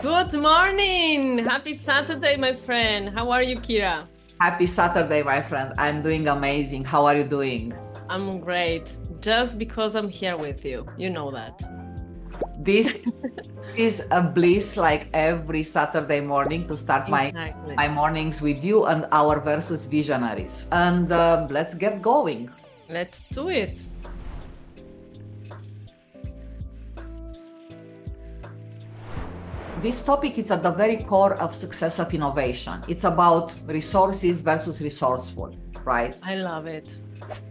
Good morning. Happy Saturday, my friend. How are you, Kira? Happy Saturday, my friend. I'm doing amazing. How are you doing? I'm great. Just because I'm here with you. You know that. This is a bliss like every Saturday morning to start Exactly. my mornings with you and our Versus Visionaries. And let's get going. Let's do it. This topic is at the very core of success of innovation. It's about resources versus resourceful, right? I love it.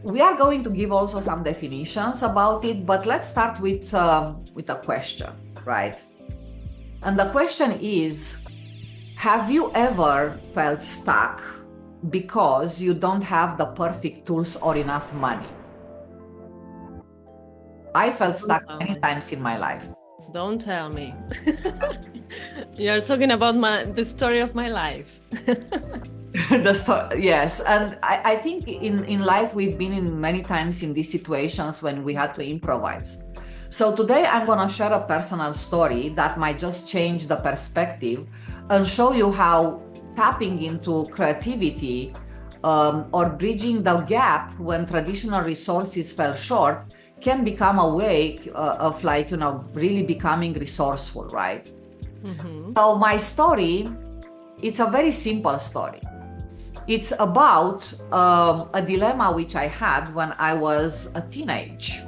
We are going to give also some definitions about it, but let's start with a question, right? And the question is, have you ever felt stuck because you don't have the perfect tools or enough money? I felt Don't stuck tell many me. times in my life. Don't tell me. You're talking about the story of my life. Yes, and I think in life we've been in many times in these situations when we had to improvise. So today I'm going to share a personal story that might just change the perspective and show you how tapping into creativity or bridging the gap when traditional resources fell short can become a way of really becoming resourceful, right? Mm-hmm. So my story, it's a very simple story. It's about a dilemma which I had when I was a teenage.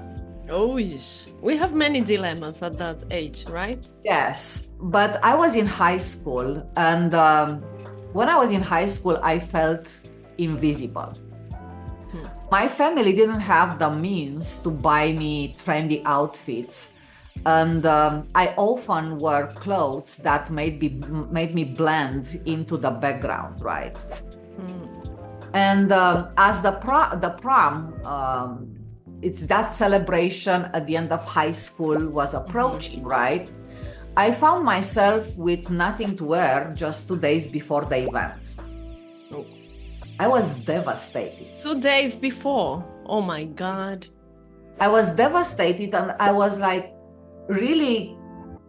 Oh, yes. We have many dilemmas at that age, right? Yes, but I was in high school, and when I was in high school, I felt invisible. Hmm. My family didn't have the means to buy me trendy outfits, and I often wore clothes that made me blend into the background, right? Hmm. And as the prom, it's that celebration at the end of high school was approaching, right? I found myself with nothing to wear just 2 days before the event. Oh. I was devastated. 2 days before. Oh my God. I was devastated, and I was like really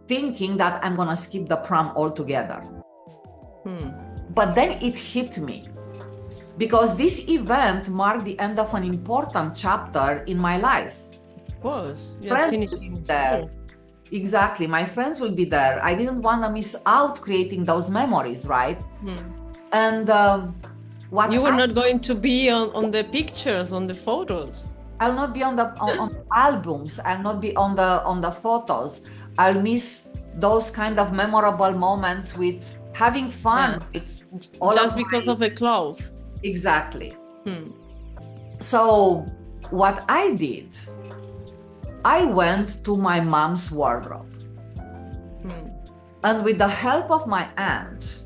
thinking that I'm gonna skip the prom altogether. Hmm. But then it hit me because this event marked the end of an important chapter in my life. Of course. You're Friends will be finishing there. school. Exactly. My friends will be there. I didn't want to miss out creating those memories, right? Hmm. And what You were not going to be on the pictures, on the photos. I'll not be on albums. I'll not be on the photos. I'll miss those kind of memorable moments with having Yeah. fun with all of Just because my of a cloth. exactly. Hmm. So what I did, I went to my mom's wardrobe, Hmm. and with the help of my aunt,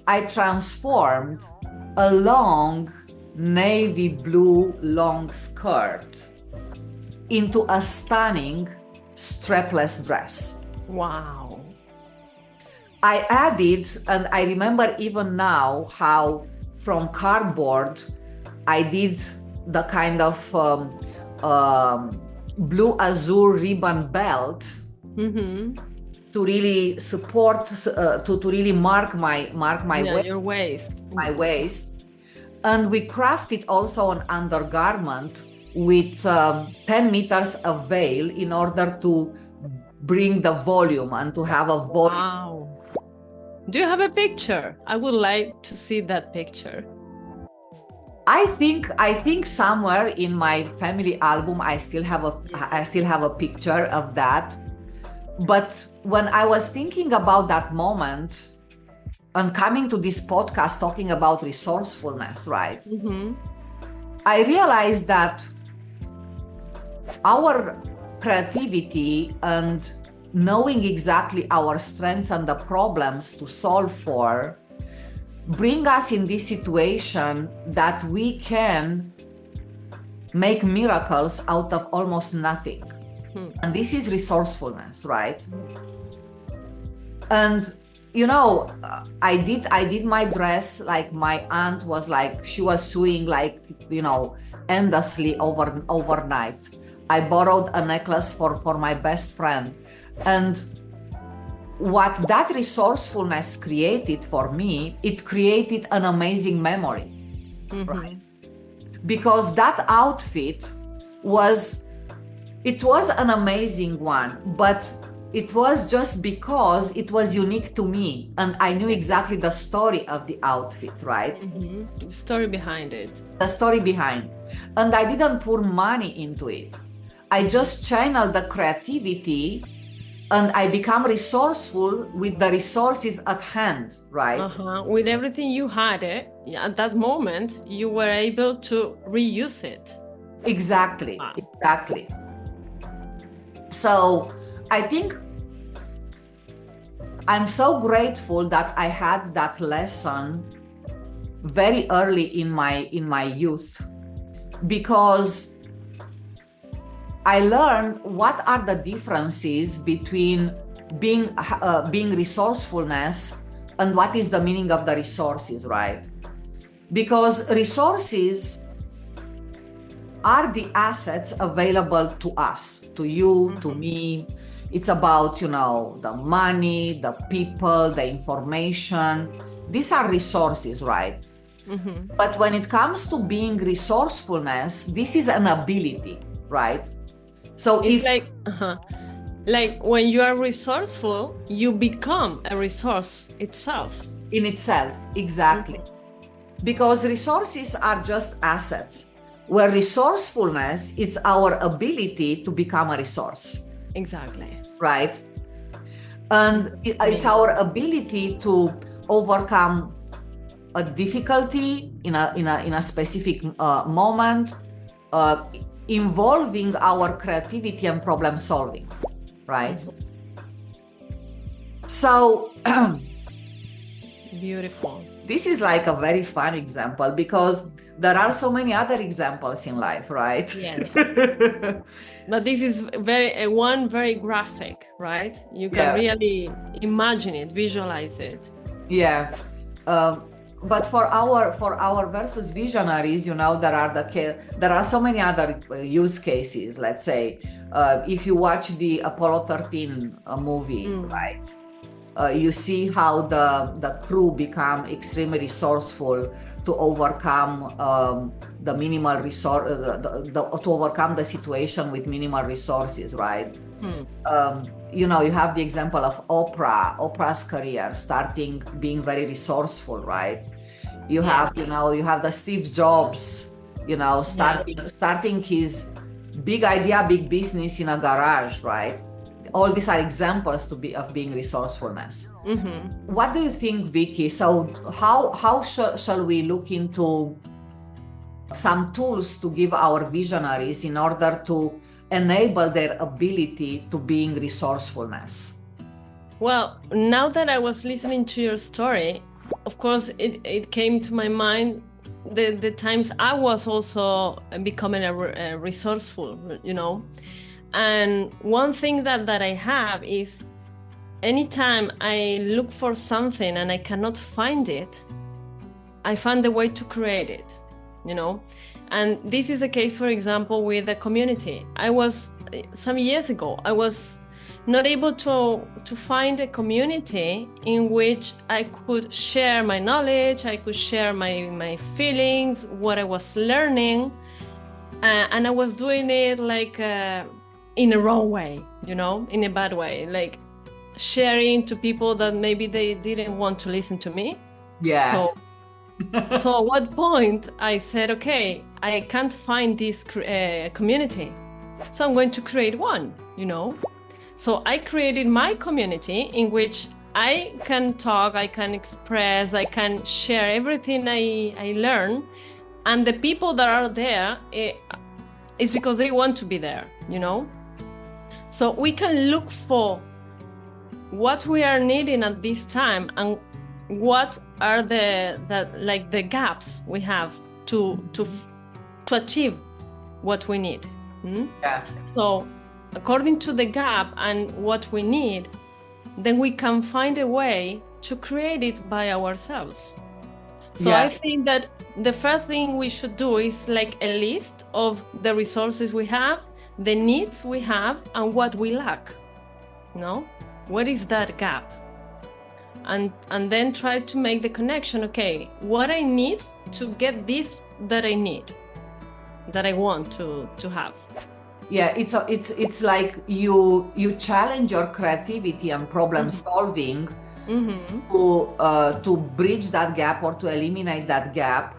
I transformed a long navy blue long skirt into a stunning strapless dress. Wow. I added, and I remember even now how from cardboard I did the kind of blue azure ribbon belt Mm-hmm. to really support to really mark my Yeah, waist, your waist. my waist. And we crafted also an undergarment with 10 meters of veil in order to bring the volume and to have a volume. Wow. Do you have a picture? I would like to see that picture. I think somewhere in my family album I still have a picture of that. But when I was thinking about that moment and coming to this podcast talking about resourcefulness, right? Mm-hmm. I realized that our creativity and knowing exactly our strengths and the problems to solve for bring us in this situation that we can make miracles out of almost nothing. Hmm. And this is resourcefulness, right? And I did my dress, like my aunt was like, she was sewing like, endlessly overnight. I borrowed a necklace for my best friend. And what that resourcefulness created for me, it created an amazing memory, right? Because that outfit was an amazing one, but it was just because it was unique to me and I knew exactly the story of the outfit, right? The story behind it. The story behind. And I didn't pour money into it. I just channeled the creativity and I become resourceful with the resources at hand, right? With everything you had at that moment, you were able to reuse it. Exactly, exactly. So I think I'm so grateful that I had that lesson very early in my youth, because I learned what are the differences between being resourcefulness and what is the meaning of the resources, right? Because resources are the assets available to us, to you, to me. It's about, the money, the people, the information. These are resources, right? But when it comes to being resourcefulness, this is an ability, right? So it's like when you are resourceful, you become a resource itself. In itself, exactly. Because resources are just assets, where resourcefulness is our ability to become a resource. Exactly. Right? And it's our ability to overcome a difficulty in a specific moment, involving our creativity and problem solving, right? So beautiful. This is like a very fun example, because there are so many other examples in life, right? Yes. But this is one very graphic, right? You can really imagine it, visualize it. Yeah. But for our versus visionaries, there are so many other use cases. Let's say if you watch the Apollo 13 movie, right? You see how the crew become extremely resourceful to overcome the minimal resource, to overcome the situation with minimal resources, right? You have the example of Oprah's career starting being very resourceful, right? You have the Steve Jobs, starting his big idea, big business in a garage, right? All these are examples of being resourcefulness. What do you think, Vicky? So how shall we look into some tools to give our visionaries in order to enable their ability to being resourcefulness? Well, now that I was listening to your story, of course, it came to my mind the times I was also becoming a resourceful, And one thing that I have is anytime I look for something and I cannot find it, I find a way to create it, And this is a case, for example, with the community. Some years ago, I was not able to find a community in which I could share my knowledge, I could share my feelings, what I was learning, and I was doing it like in a wrong way, in a bad way, like sharing to people that maybe they didn't want to listen to me. Yeah. So at what point I said, okay, I can't find this community, so I'm going to create one, So I created my community in which I can talk, I can express, I can share everything I learn. And the people that are there is because they want to be there, So we can look for what we are needing at this time and what are the gaps we have to achieve what we need. Yeah. So according to the gap and what we need, then we can find a way to create it by ourselves. So I think that the first thing we should do is like a list of the resources we have, the needs we have, and what we lack. what is that gap? And then try to make the connection. Okay, what I need to get this that I need, that I want to have. Yeah, it's like you challenge your creativity and problem solving to bridge that gap or to eliminate that gap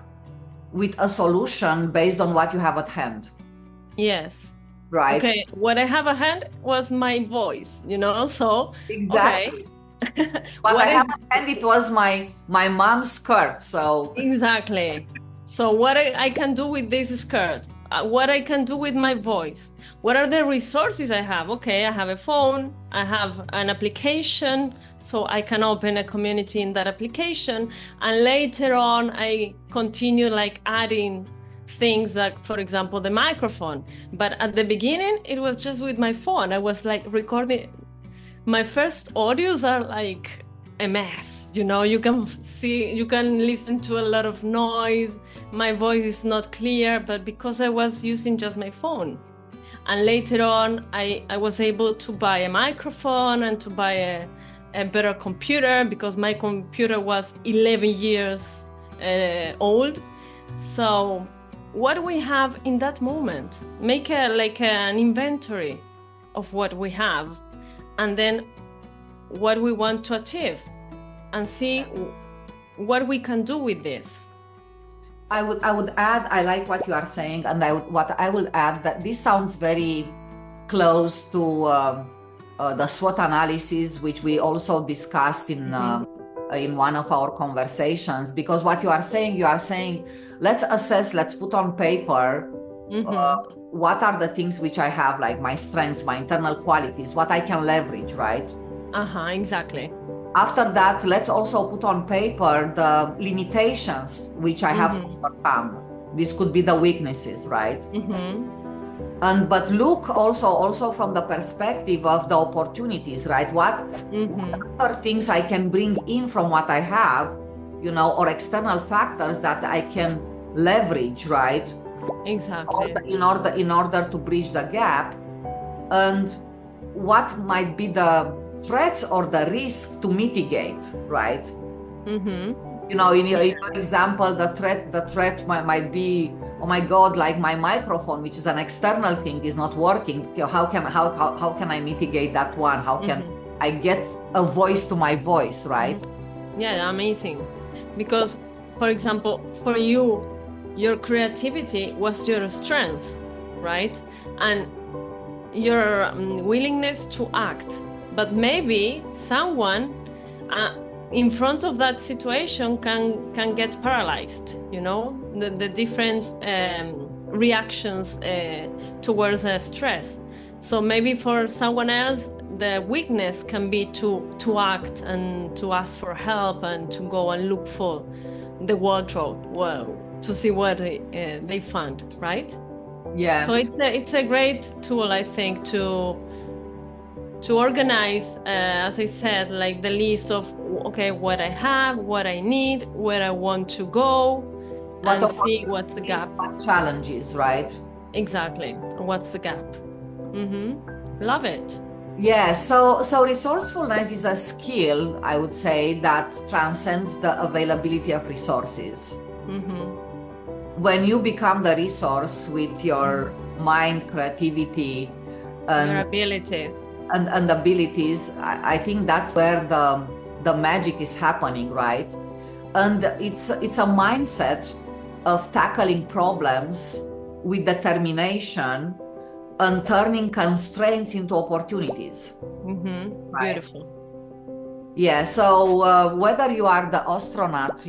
with a solution based on what you have at hand. Yes. Right. Okay, what I have at hand was my voice, so exactly. Okay. But I have at hand, it was my mom's skirt. So exactly. So what I can do with this skirt, what I can do with my voice, what are the resources I have? Okay, I have a phone, I have an application, so I can open a community in that application, and later on I continue like adding things like, for example, the microphone. But at the beginning it was just with my phone. I was like recording. My first audios are like a mess, you can listen to a lot of noise. My voice is not clear, but because I was using just my phone. And later on, I was able to buy a microphone and to buy a better computer, because my computer was 11 years old. So what we have in that moment, make an inventory of what we have, and then what we want to achieve, and see what we can do with this. I would add, I like what you are saying, and what I will add, that this sounds very close to the SWOT analysis, which we also discussed in one of our conversations. Because what you are saying, let's assess, let's put on paper what are the things which I have, like my strengths, my internal qualities, what I can leverage, right? Exactly. After that, let's also put on paper the limitations which I have to overcome. This could be the weaknesses, right? But look also from the perspective of the opportunities, right? What other things I can bring in from what I have, or external factors that I can leverage, right? Exactly. In order to bridge the gap, and what might be the threats or the risk to mitigate, right? In your example, the threat might be, oh my God, like my microphone, which is an external thing, is not working. How can I mitigate that one? How can I get a voice to my voice, right? Yeah, amazing. Because, for example, for you, your creativity was your strength, right? And your willingness to act. But maybe someone in front of that situation can get paralyzed, the different reactions towards stress. So maybe for someone else, the weakness can be to act and to ask for help and to go and look for the wardrobe, to see what they found, right? Yeah. So it's a great tool, I think, to organize, as I said, like the list of, okay, what I have, what I need, where I want to go, and see what's the gap. Challenges, right? Exactly. What's the gap? Love it. Yeah, so resourcefulness is a skill, I would say, that transcends the availability of resources. When you become the resource with your mind, creativity, and your abilities. And abilities, I think that's where the magic is happening, right? And it's a mindset of tackling problems with determination and turning constraints into opportunities. Right? Beautiful. Yeah, so whether you are the astronaut,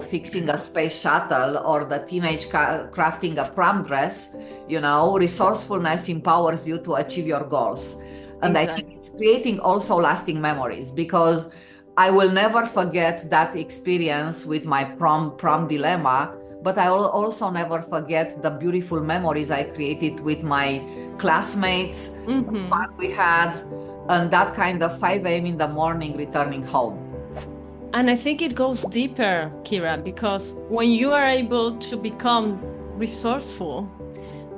fixing a space shuttle, or the teenage crafting a prom dress, resourcefulness empowers you to achieve your goals. And I think it's creating also lasting memories, because I will never forget that experience with my prom dilemma, but I will also never forget the beautiful memories I created with my classmates, the fun we had, and that kind of 5 a.m. in the morning returning home. And I think it goes deeper, Kira, because when you are able to become resourceful,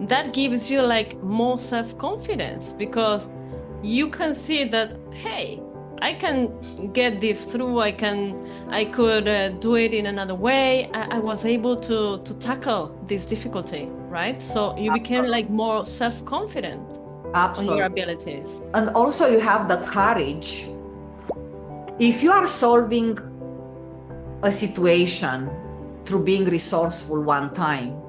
that gives you like more self-confidence, because you can see that, hey, I can get this through. I could do it in another way. I was able to tackle this difficulty, right? So you became like more self-confident on your Absolutely. abilities. And also you have the courage. If you are solving a situation through being resourceful one time,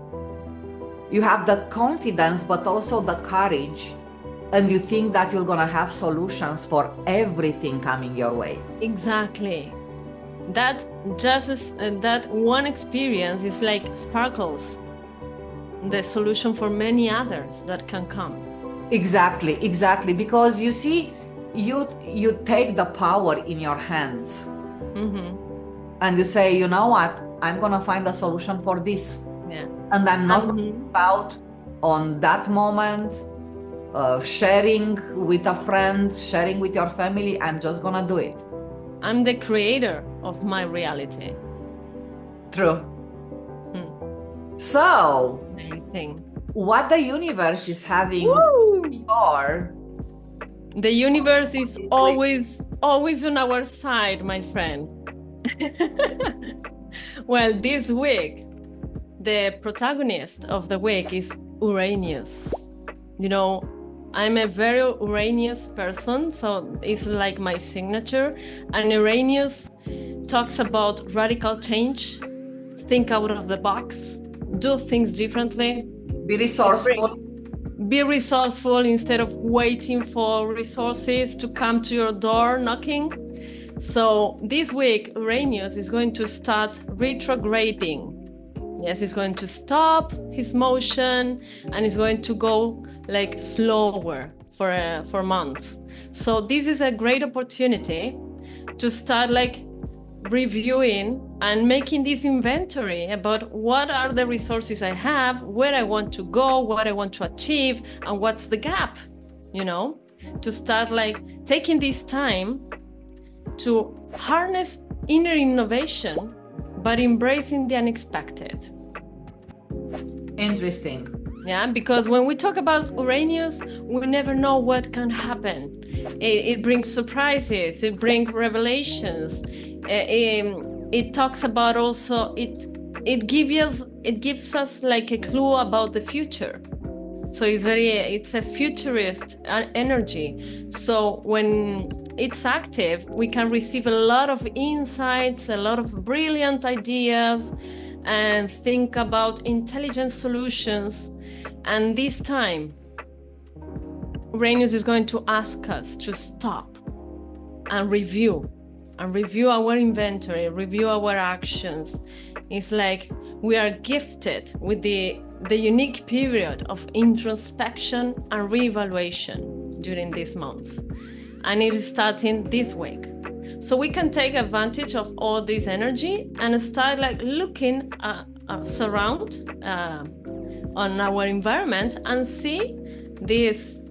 you have the confidence, but also the courage, and you think that you're going to have solutions for everything coming your way. Exactly. That that one experience is like sparkles the solution for many others that can come. Exactly, because you see, you take the power in your hands, and you say, you know what, I'm going to find a solution for this. Yeah. And I'm not out on that moment sharing with a friend, sharing with your family. I'm just gonna do it. I'm the creator of my reality. True. So amazing. What the universe is having for the universe is always on our side, my friend. Well, this week the protagonist of the week is Uranus. You know, I'm a very Uranus person, so it's like my signature. And Uranus talks about radical change, think out of the box, do things differently. Be resourceful. Be resourceful instead of waiting for resources to come to your door knocking. So this week, Uranus is going to start retrograding. Yes, he's going to stop his motion and he's going to go like slower for months. So this is a great opportunity to start like reviewing and making this inventory about what are the resources I have, where I want to go, what I want to achieve, and what's the gap, you know, to start like taking this time to harness inner innovation, but embracing the unexpected. Interesting. Yeah, because when we talk about Uranus, we never know what can happen. It brings surprises, it brings revelations. It talks about also, it gives us like a clue about the future. So it's a futurist energy. So when it's active, we can receive a lot of insights, a lot of brilliant ideas, and think about intelligent solutions. And this time, Uranus is going to ask us to stop and review our inventory, review our actions. It's like we are gifted with the unique period of introspection and reevaluation during this month. And it is starting this week. So we can take advantage of all this energy and start like looking surround on our environment and see these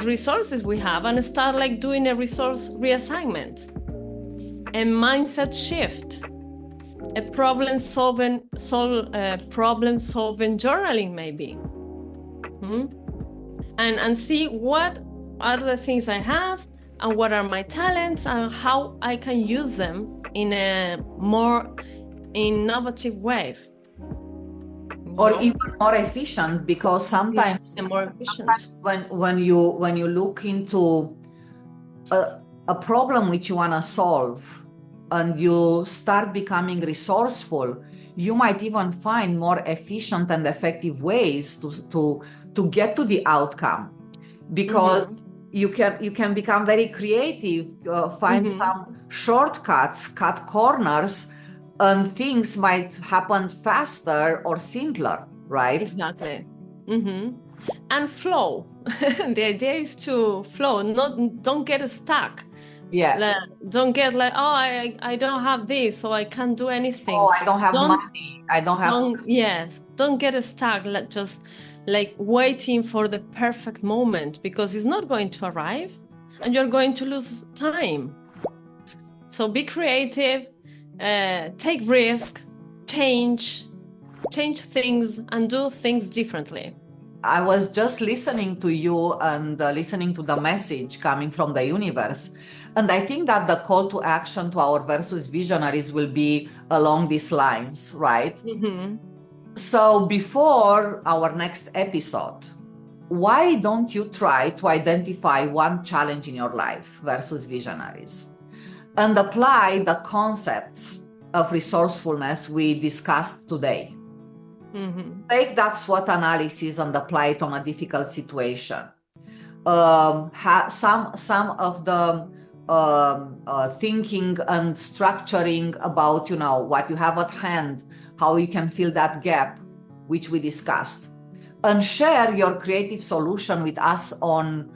resources we have and start like doing a resource reassignment, a mindset shift, a problem solving journaling maybe, and see what are the things I have and what are my talents and how I can use them in a more innovative way. Or even more efficient, because sometimes when you look into a problem which you want to solve and you start becoming resourceful, you might even find more efficient and effective ways to get to the outcome, because you can become very creative, find some shortcuts, cut corners, and things might happen faster or simpler, right? Exactly. And flow. The idea is to flow, don't get stuck. Yeah. Don't get like, oh, I don't have this, so I can't do anything. Oh, I don't have money. I don't have. Yes, don't get stuck. Just like waiting for the perfect moment, because it's not going to arrive and you're going to lose time. So be creative, take risk, change things and do things differently. I was just listening to you and listening to the message coming from the universe. And I think that the call to action to our versus visionaries will be along these lines, right? Mm-hmm. So before our next episode, why don't you try to identify one challenge in your life versus visionaries and apply the concepts of resourcefulness we discussed today? Mm-hmm. Take that SWOT analysis and apply it on a difficult situation. Some of the thinking and structuring about what you have at hand, how you can fill that gap, which we discussed, and share your creative solution with us on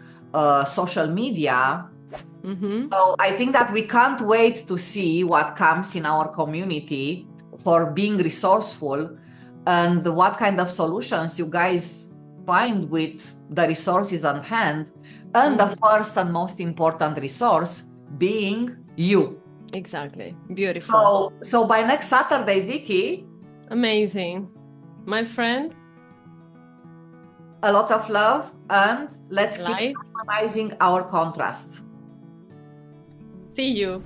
social media. Mm-hmm. So I think that we can't wait to see what comes in our community for being resourceful and what kind of solutions you guys find with the resources on hand. And the first and most important resource being you. Exactly. Beautiful. So by next Saturday, Vicky, Amazing. My friend, a lot of love, and let's keep light. analyzing our contrasts. See you.